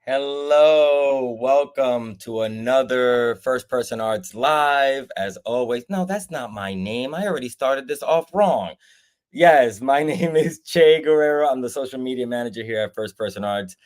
Hello, welcome to another First Person Arts Live. As always, no, that's not my name. I already started this off wrong. Yes, my name is Che Guerrero. I'm the social media manager here at First Person Arts.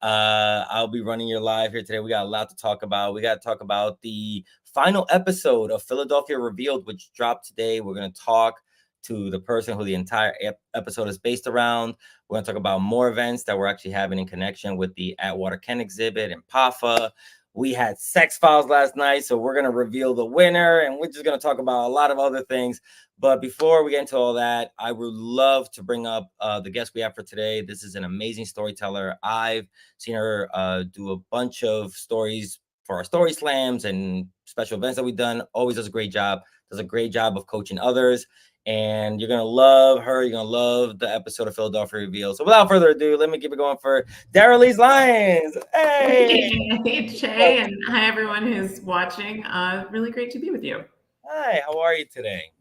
I'll be running your live here today. We got a lot to talk about. We got to talk about the final episode of Philadelphia Revealed, which dropped today. We're going to talk to the person who the entire episode is based around. We're going to talk about more events that we're actually having in connection with the Atwater Ken exhibit and PAFA. We had Sex Files last night, so we're going to reveal the winner, and we're just going to talk about a lot of other things. But before we get into all that, I would love to bring up the guest we have for today. This is an amazing storyteller. I've seen her do a bunch of stories for our story slams and special events that we've done. Always does a great job. Does a great job of coaching others. And you're going to love her. You're going to love the episode of Philadelphia Revealed. So without further ado, let me keep it going for Daralyse Lyons. Hey, Che, and hi, everyone who's watching. Really great to be with you. Hi, how are you today?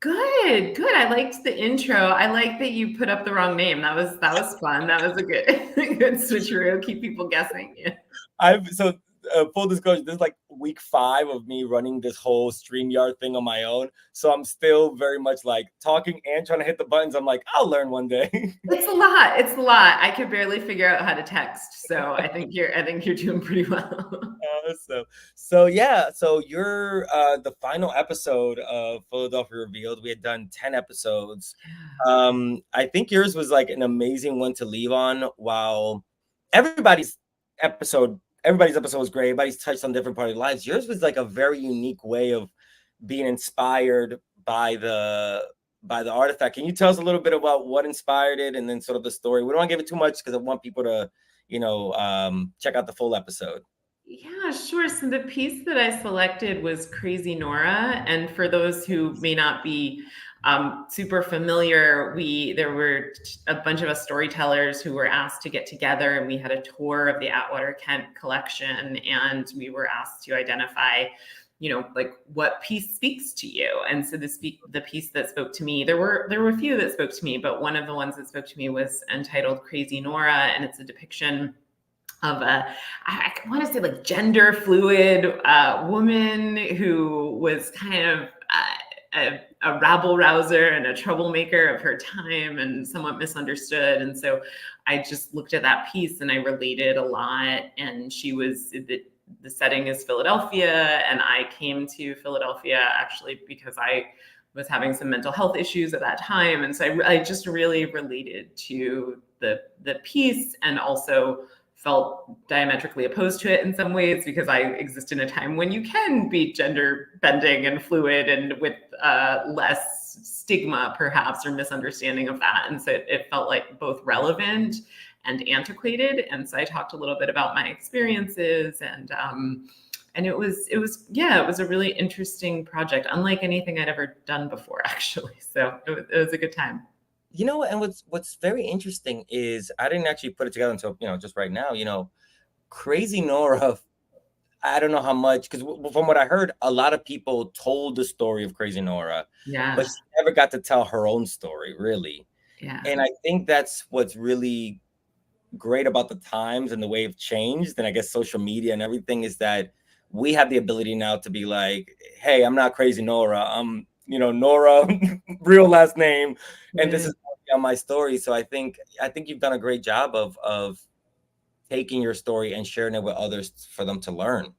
Good. I liked the intro. I like that you put up the wrong name. That was fun. That was a good switcheroo. Keep people guessing. Yeah. Full disclosure, this is like week 5 of me running this whole StreamYard thing on my own. So I'm still very much like talking and trying to hit the buttons. I'm like, I'll learn one day. It's a lot. I could barely figure out how to text. So I think you're doing pretty well. So you're the final episode of Philadelphia Revealed. We had done 10 episodes. I think yours was like an amazing one to leave on, while everybody's episode was great. Everybody's touched on different part of their lives. Yours was like a very unique way of being inspired by the artifact. Can you tell us a little bit about what inspired it, and then sort of the story? We don't want to give it too much because I want people to, check out the full episode. Yeah, sure. So the piece that I selected was Crazy Nora. And for those who may not be super familiar, there were a bunch of us storytellers who were asked to get together, and we had a tour of the Atwater Kent collection, and we were asked to identify, like what piece speaks to you. And so the piece that spoke to me, there were a few that spoke to me, but one of the ones that spoke to me was entitled Crazy Nora, and it's a depiction of I want to say like gender fluid woman who was kind of a rabble rouser and a troublemaker of her time and somewhat misunderstood. And so I just looked at that piece and I related a lot. And the setting is Philadelphia, and I came to Philadelphia actually because I was having some mental health issues at that time. And so I just really related to the piece, and also felt diametrically opposed to it in some ways because I exist in a time when you can be gender bending and fluid and with less stigma perhaps or misunderstanding of that. And so it felt like both relevant and antiquated. And so I talked a little bit about my experiences, and it was a really interesting project, unlike anything I'd ever done before, actually. So it was a good time. And what's very interesting is I didn't actually put it together until, just right now, Crazy Nora, I don't know how much, because from what I heard, a lot of people told the story of Crazy Nora, but she never got to tell her own story, really. Yeah. And I think that's what's really great about the times and the way it's changed, and I guess social media and everything, is that we have the ability now to be like, hey, I'm not Crazy Nora. I'm, Nora, real last name, and this is on my story. So I think you've done a great job of taking your story and sharing it with others for them to learn.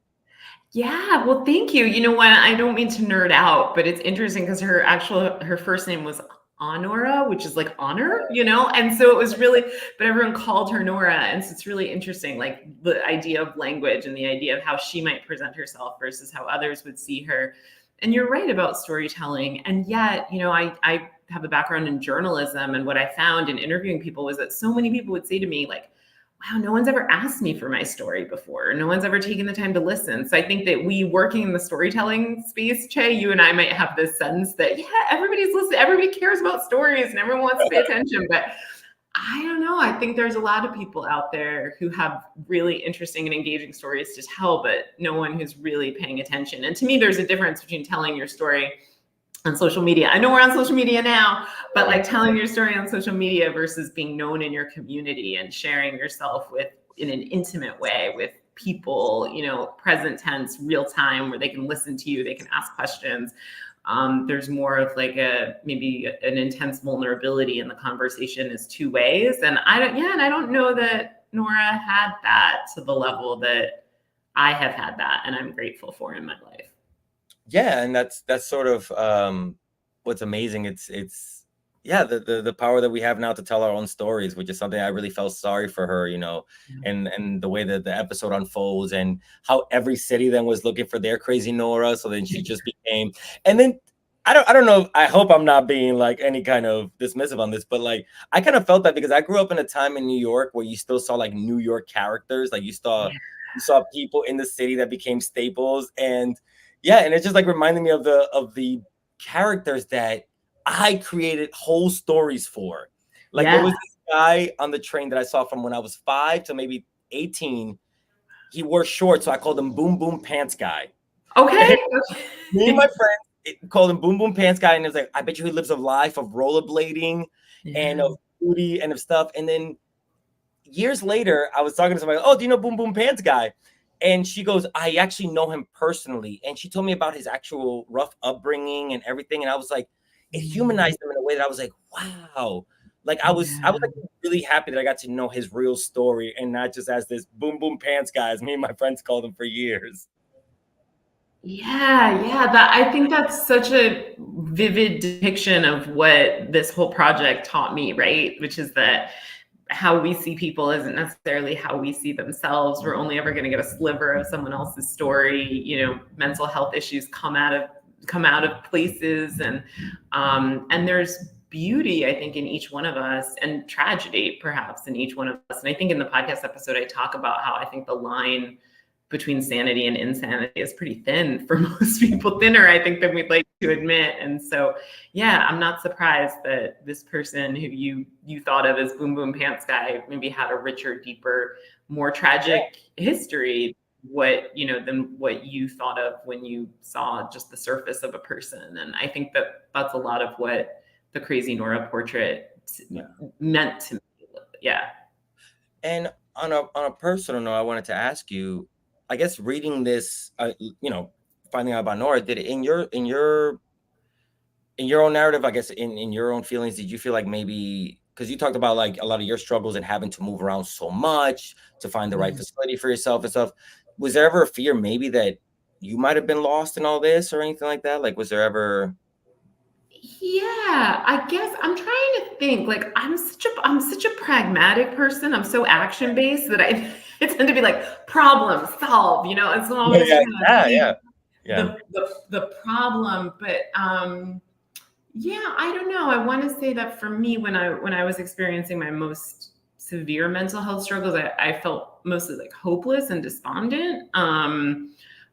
Yeah, well, thank you. You know what? I don't mean to nerd out, but it's interesting because her first name was Honora, which is like honor, and so it was really, but everyone called her Nora. And so it's really interesting, like the idea of language and the idea of how she might present herself versus how others would see her. And you're right about storytelling. And yet, I have a background in journalism, and what I found in interviewing people was that so many people would say to me, like, wow, no one's ever asked me for my story before. No one's ever taken the time to listen. So I think that we working in the storytelling space, Che, you and I might have this sense that, yeah, everybody's listening, everybody cares about stories and everyone wants to pay attention. But I don't know. I think there's a lot of people out there who have really interesting and engaging stories to tell, but no one who's really paying attention. And to me, there's a difference between telling your story on social media. I know we're on social media now, but like telling your story on social media versus being known in your community and sharing yourself with in an intimate way with people, you know, present tense, real time, where they can listen to you, they can ask questions. There's more of like maybe an intense vulnerability in the conversation is two ways. And I don't know that Nora had that to the level that I have had that, and I'm grateful for in my life. Yeah, and that's sort of what's amazing. It's yeah, the power that we have now to tell our own stories, which is something I really felt sorry for her, you know, and the way that the episode unfolds and how every city then was looking for their crazy Nora. So then she just became, and then I don't know. I hope I'm not being like any kind of dismissive on this, but like I kind of felt that because I grew up in a time in New York where you still saw like New York characters, like you saw people in the city that became staples, and yeah, and it's just like reminding me of the characters that I created whole stories for. Like there Yeah. was this guy on the train that I saw from when I was 5 to maybe 18. He wore shorts, so I called him Boom Boom Pants Guy. Okay. Me and my friend called him Boom Boom Pants Guy, and it was like, I bet you he lives a life of rollerblading and of booty and of stuff. And then years later, I was talking to somebody, oh, do you know Boom Boom Pants Guy? And she goes, I actually know him personally. And she told me about his actual rough upbringing and everything. And I was like, it humanized him in a way that I was like, wow. Like I was like really happy that I got to know his real story and not just as this Boom Boom Pants Guy, as me and my friends called him for years. Yeah, that I think that's such a vivid depiction of what this whole project taught me, right? Which is that how we see people isn't necessarily how we see themselves. We're only ever going to get a sliver of someone else's story. You know, mental health issues come out of places, and there's beauty, I think, in each one of us, and tragedy perhaps in each one of us. And I think in the podcast episode I talk about how I think the line between sanity and insanity is pretty thin for most people, thinner, I think, than we'd like to admit. And so, yeah, I'm not surprised that this person who you thought of as Boom Boom Pants Guy maybe had a richer, deeper, more tragic history than what you thought of when you saw just the surface of a person. And I think that that's a lot of what the Crazy Nora portrait meant to me. Yeah. And on a personal note, I wanted to ask you, I guess reading this, finding out about Nora, did it in your own narrative, I guess in your own feelings, did you feel like maybe, because you talked about like a lot of your struggles and having to move around so much to find the right facility for yourself and stuff, was there ever a fear maybe that you might have been lost in all this or anything like that? Like, was there ever? Yeah, I guess I'm trying to think. Like, I'm such a pragmatic person. I'm so action based that I tend to be like problem solve. You know, and so I'm always trying to see the problem. But yeah, I don't know. I want to say that for me, when I was experiencing my most severe mental health struggles, I felt mostly like hopeless and despondent.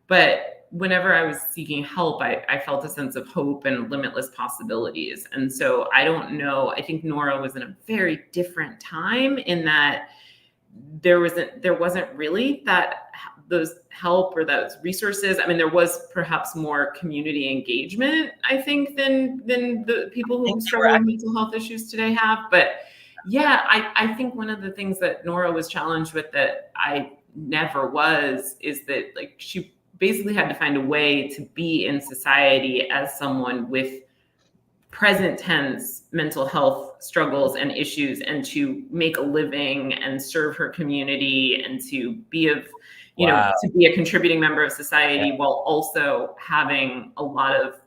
But whenever I was seeking help, I felt a sense of hope and limitless possibilities. And so I don't know. I think Nora was in a very different time in that there wasn't really those help or those resources. I mean, there was perhaps more community engagement, I think, than the people who struggle with mental health issues today have. But yeah, I think one of the things that Nora was challenged with that I never was is that, like, she basically had to find a way to be in society as someone with present tense mental health struggles and issues, and to make a living and serve her community and to be to be a contributing member of society while also having a lot of,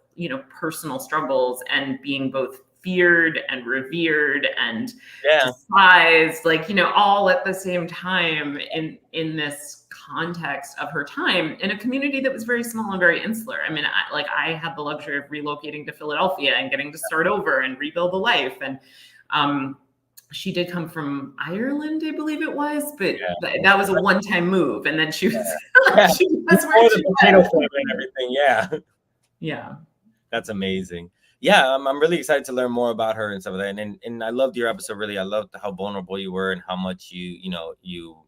personal struggles and being both feared and revered and despised, all at the same time in this context of her time in a community that was very small and very insular. I mean, I had the luxury of relocating to Philadelphia and getting to start over and rebuild a life. And she did come from Ireland, I believe it was, but that was a one-time move. And then she was, she was where the potato famine and everything. Yeah. That's amazing. Yeah, I'm really excited to learn more about her and stuff like that. And I loved your episode. Really, I loved how vulnerable you were and how much you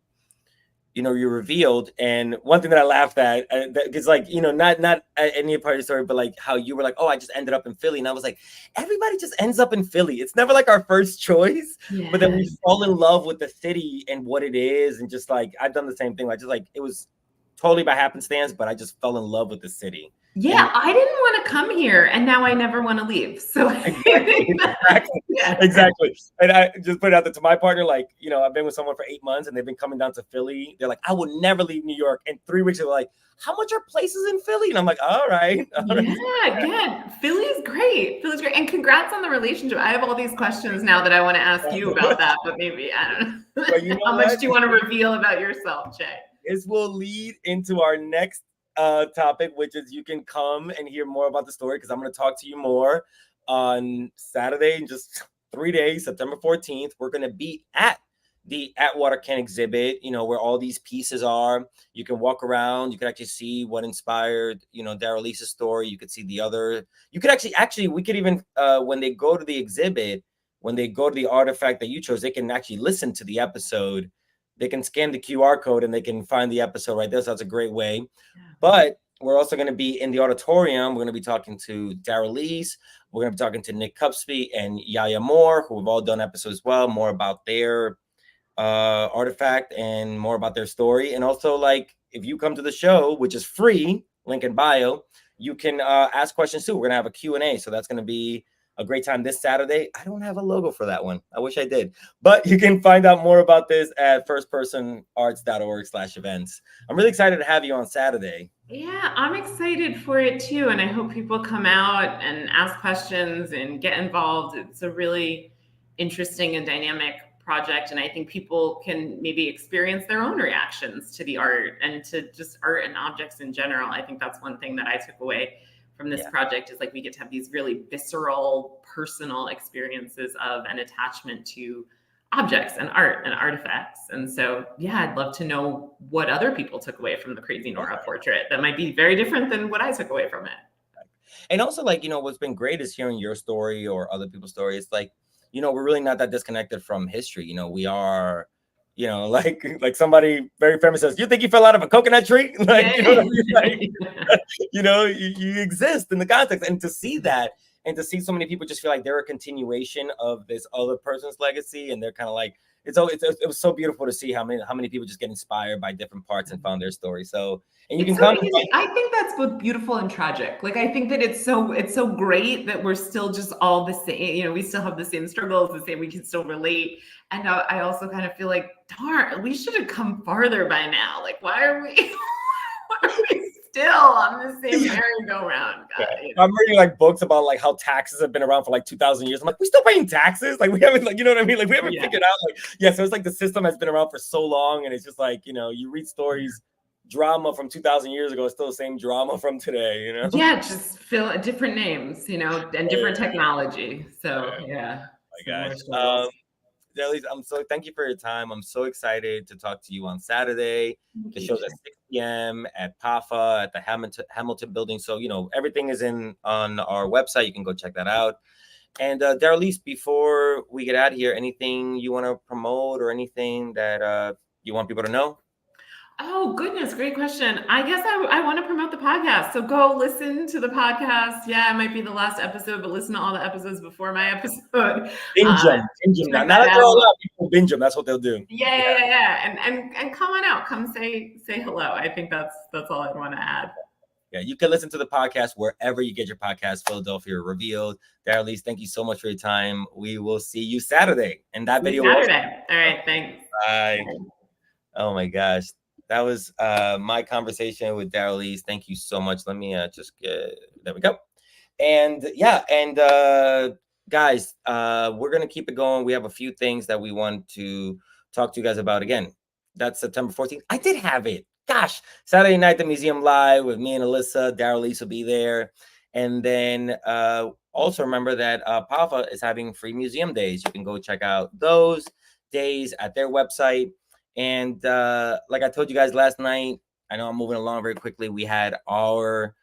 you're revealed. And one thing that I laughed at, because like, not any part of the story, but like how you were like, oh, I just ended up in Philly. And I was like, everybody just ends up in Philly. It's never like our first choice, but then we Yes. fall in love with the city and what it is. And just like, I've done the same thing. Like, just like, it was totally by happenstance, but I just fell in love with the city. Yeah, And I didn't want to come here, and now I never want to leave. So I exactly, think that, exactly, yeah. exactly. And I just put it out there to my partner, like, I've been with someone for 8 months and they've been coming down to Philly. They're like, I would never leave New York. And 3 weeks they're like, how much are places in Philly? And I'm like, all right. Yeah. Philly's great. Philly's great. And congrats on the relationship. I have all these questions now that I want to ask you about that, but maybe I don't know. But you know How much what? do you want to reveal about yourself, Jay? This will lead into our next topic, which is you can come and hear more about the story because I'm going to talk to you more on Saturday in just 3 days, September 14th. We're going to be at the Atwater Can exhibit, where all these pieces are. You can walk around. You can actually see what inspired, Daralyse's story. You could see the other. You could actually, we could even, when they go to the exhibit, when they go to the artifact that you chose, they can actually listen to the episode. They can scan the QR code and they can find the episode right there. So that's a great way. But we're also going to be in the auditorium. We're going to be talking to Daralyse. We're going to be talking to Nick Cupsby and Yaya Moore, who have all done episodes as well, more about their artifact and more about their story. And also, like, if you come to the show, which is free, link in bio, you can ask questions too. We're going to have a Q&A. So that's going to be a great time this Saturday. I don't have a logo for that one. I wish I did. But you can find out more about this at firstpersonarts.org/events. I'm really excited to have you on Saturday. Yeah, I'm excited for it too. And I hope people come out and ask questions and get involved. It's a really interesting and dynamic project. And I think people can maybe experience their own reactions to the art and to just art and objects in general. I think that's one thing that I took away from this project is like we get to have these really visceral, personal experiences of an attachment to objects and art and artifacts. And so, yeah, I'd love to know what other people took away from the Crazy Nora portrait that might be very different than what I took away from it. And also, like, what's been great is hearing your story or other people's stories. Like, we're really not that disconnected from history. We are, like somebody very famous says, you think you fell out of a coconut tree? Like, you know what I mean? Like, you exist in the context. And to see that and to see so many people just feel like they're a continuation of this other person's legacy. And they're kind of like, it was so beautiful to see how many people just get inspired by different parts and found their story. So, and you can come. I think that's both beautiful and tragic. Like, I think that it's so great that we're still just all the same. We still have the same struggles, the same. We can still relate. And I also kind of feel like, darn, we should have come farther by now. Like, why are we still on the same merry-go-round, guys? I'm reading like books about like how taxes have been around for like 2,000 years. I'm like, we still paying taxes? Like, we haven't, like, you know what I mean? Like, we haven't figured out, like, so it's like the system has been around for so long, and it's just like, you read stories, drama from 2,000 years ago is still the same drama from today, Yeah, just fill different names, and different technology. So yeah. Oh my gosh. Daralyse, thank you for your time. I'm so excited to talk to you on Saturday. The show's at 6 p.m. at PAFA at the Hamilton building. So, everything is on our website. You can go check that out. And Daralyse, before we get out of here, anything you want to promote or anything that you want people to know? Oh, goodness. Great question. I guess I want to promote the podcast. So go listen to the podcast. Yeah, it might be the last episode, but listen to all the episodes before my episode. Binge them. Now that there are a lot of people binge them, that's what they'll do. Yeah. And come on out. Come say hello. I think that's all I want to add. Yeah, you can listen to the podcast wherever you get your podcast. Philadelphia Revealed. Daralyse, thank you so much for your time. We will see you Saturday. And that video. Saturday. All right. Thanks. Bye. Oh my gosh. That was my conversation with Daralyse. Thank you so much. Let me just get, there we go. And yeah, and guys, we're going to keep it going. We have a few things that we want to talk to you guys about. Again, that's September 14th. I did have it. Gosh, Saturday night, the museum live with me and Alyssa. Daralyse will be there. And then also remember that PAFA is having free museum days. You can go check out those days at their website. And like I told you guys last night, I know I'm moving along very quickly. We had our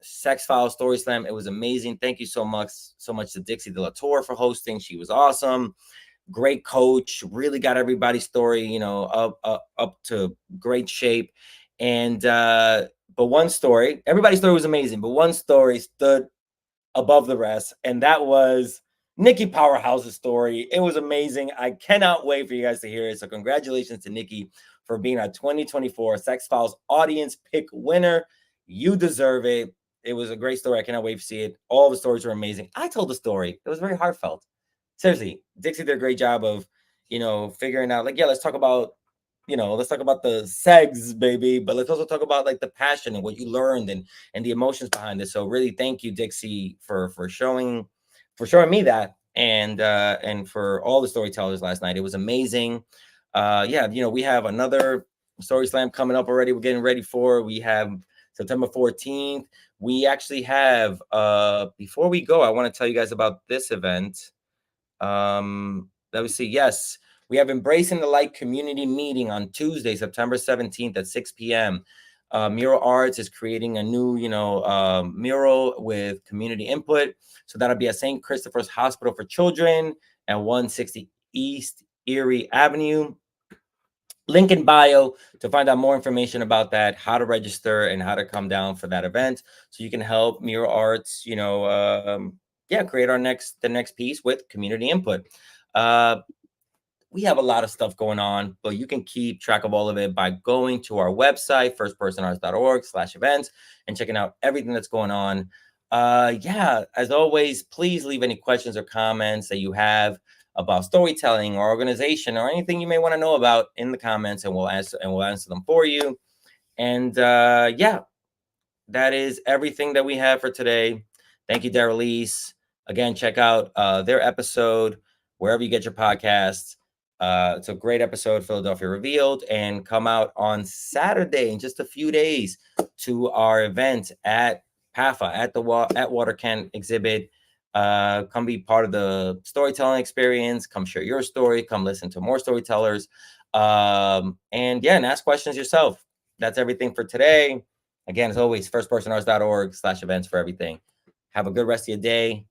Sex File Story Slam. It was amazing. Thank you so much to Dixie De La Torre for hosting. She was awesome. great coach, really got everybody's story, you know, up to great shape. And but one story, everybody's story was amazing, but one story stood above the rest, and that was Nikki Powerhouse's story. It was amazing. I cannot wait for you guys to hear it. So congratulations to Nikki for being our 2024 Sex Files audience pick winner. You deserve it. It was a great story. I cannot wait to see it. All the stories were amazing. I told the story. It was very heartfelt. Seriously, Dixie did a great job of, you know, figuring out like, yeah, let's talk about, you know, let's talk about the segs, baby, but let's also talk about like the passion and what you learned and the emotions behind it. So really, thank you, Dixie, for showing me that, and for all the storytellers last night. It was amazing. Yeah, you know, we have another story slam coming up already. We're getting ready for. We have September 14th. We actually have. Before we go, I want to tell you guys about this event. Let me see. Yes, we have Embracing the Light community meeting on Tuesday, September 17th at 6 p.m. Mural Arts is creating a new, you know, mural with community input. So that'll be at St. Christopher's Hospital for Children at 160 East Erie Avenue. Link in bio to find out more information about that, how to register, and how to come down for that event, so you can help Mural Arts, you know, yeah, create the next piece with community input. We have a lot of stuff going on, but you can keep track of all of it by going to our website, firstpersonarts.org/events, and checking out everything that's going on. Yeah, as always, please leave any questions or comments that you have about storytelling or organization or anything you may want to know about in the comments, and we'll answer them for you. And yeah, that is everything that we have for today. Thank you, Daralyse. Again, check out their episode wherever you get your podcasts. It's a great episode, Philadelphia Revealed, and come out on Saturday in just a few days to our event at PAFA at the at Waterkent exhibit. Come be part of the storytelling experience. Come share your story. Come listen to more storytellers. And yeah, and ask questions yourself. That's everything for today. Again, as always, firstpersonarts.org/events for everything. Have a good rest of your day.